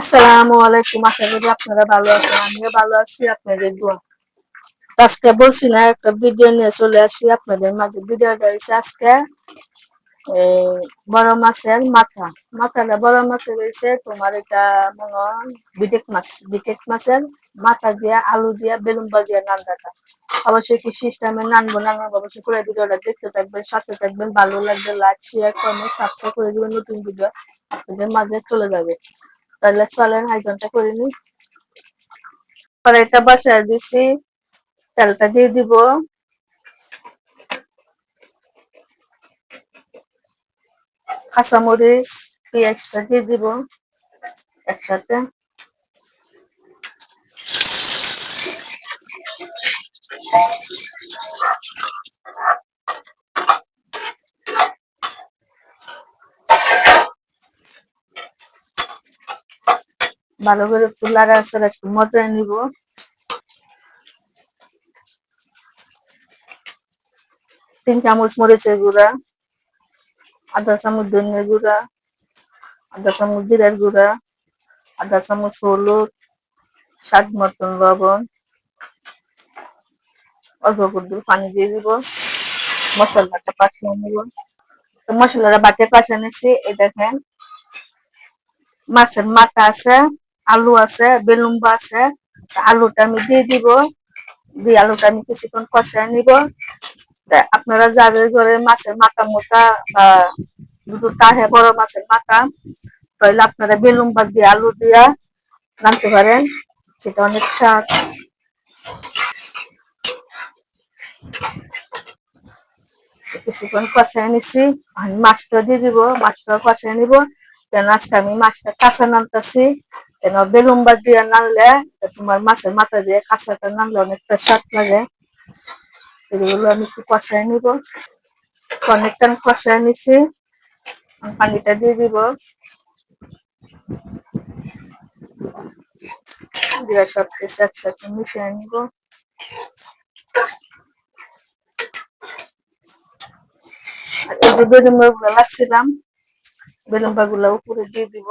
আসসালামু আলাইকুম। আশা করি আপনারা ভালো আছেন। আমিও ভালো আছি আপনাদের দোয়া। আজকে বলছি না একটা ভিডিও নিয়ে চলে আসি আপনাদের মাঝে। ভিডিওটা হচ্ছে আজকে এই বড় মাছের মাথাটা বড় মাছের হয়েছে তোমার এটা মনে হয় বিটেক মাছের মাথা দিয়া আলু দিয়া বেলুম্বা দিয়া নান্দাটা। অবশ্যই কি সিস্টেমে নানবো না অবশ্যই পুরো ভিডিওটা দেখতে থাকবেন, সাথে থাকবেন। ভালো লাগবে লাইক শেয়ার কমেন্ট সাবস্ক্রাইব করে দিবেন। নতুন ভিডিও আপনাদের মাঝে চলে যাবে। তাহলে চলেন আয়োজনটা করে নিই। কড়াইটা বসায় দিছি, তেলটা দিয়ে দিব। কাঁচামরিচ পেঁয়াজটা দিয়ে দিব একসাথে। ভালো করে একটু লাড়াচাড়া একটু মজায় নিব। 3 চামচ মরিচের গুঁড়া, আধা চামচ ধনিয়ার গুঁড়া, আধা চামচ জিরার গুঁড়া, আধা চামচ হলুদ, স্বাদ মতন লবণ, অল্প করে পানি দিয়ে দিব। মশলাটা কষিয়ে নিব। তো মশলাটা বাটে কষা নিছি। এই দেখেন মাছের মাথা আছে, আলু আছে, বেলুম্বা আছে। আলুটা আমি দিয়ে দিব। দিয়ে আলুটা আমি কিছুক্ষণ কষায় নিব। আপনারা যাদের ঘরে মাছের মাথা মোটা বা দুটো তাহে বড় মাছের মাথা, তাহলে আপনারা বেলুম্বা দিয়ে আলু দিয়া রাঁধতে পারেন, সেটা অনেক স্বাদ। কিছুক্ষণ কষায় নিছি, আমি মাছটা দিয়ে দিব। মাছটা কষায় নিব। কেন আজকে আমি মাছটা কাঁচা নামতাছি, কেন বেলুম্বা দিয়ে নানলে তোমার মাছের মাথা দিয়ে কাঁচাটা নানলে অনেকটা স্বাদ লাগে। এগুলো আমি একটু কষায় নিব। অনেকটা কষায় নিছি, পানিটা দিয়ে দিব। দিয়ে সব কিছু একসাথে মিশিয়ে নিব। আর এই যে বেলুম্বা গুলো লাগছিলাম, বেলুম্বা গুলো উপরে দিয়ে দিব।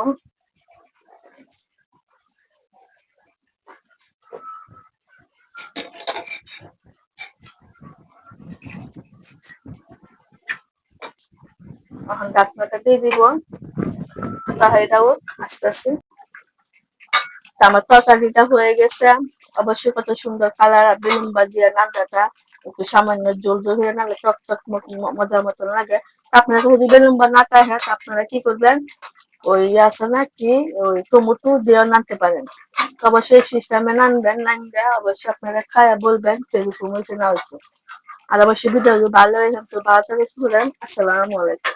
এখন ঢাকনাটা দিয়ে দিব। তাহাইটাও আস্তে আস্তে। আমার তরকারিটা হয়ে গেছে। অবশ্যই কত সুন্দর কালার। আর বেলুম্বা দিয়ে রান্নাটা একটু সামান্য জল জল হয়ে নাহলে টক টক মজার মতন লাগে। আপনারা যদি বেলুম্বা না থাকে আপনারা কি করবেন, ওই আছে না কি ওই টমেটো দিয়ে নানতে পারেন। অবশ্যই সিস্টেমে নানবেন, নানবে অবশ্যই আপনারা খায়া বলবেন কিরকম হয়েছে না হয়েছে। আর অবশ্যই ভিডিও ভালো হয়ে ভালো থাকবেন। আসসালামু আলাইকুম।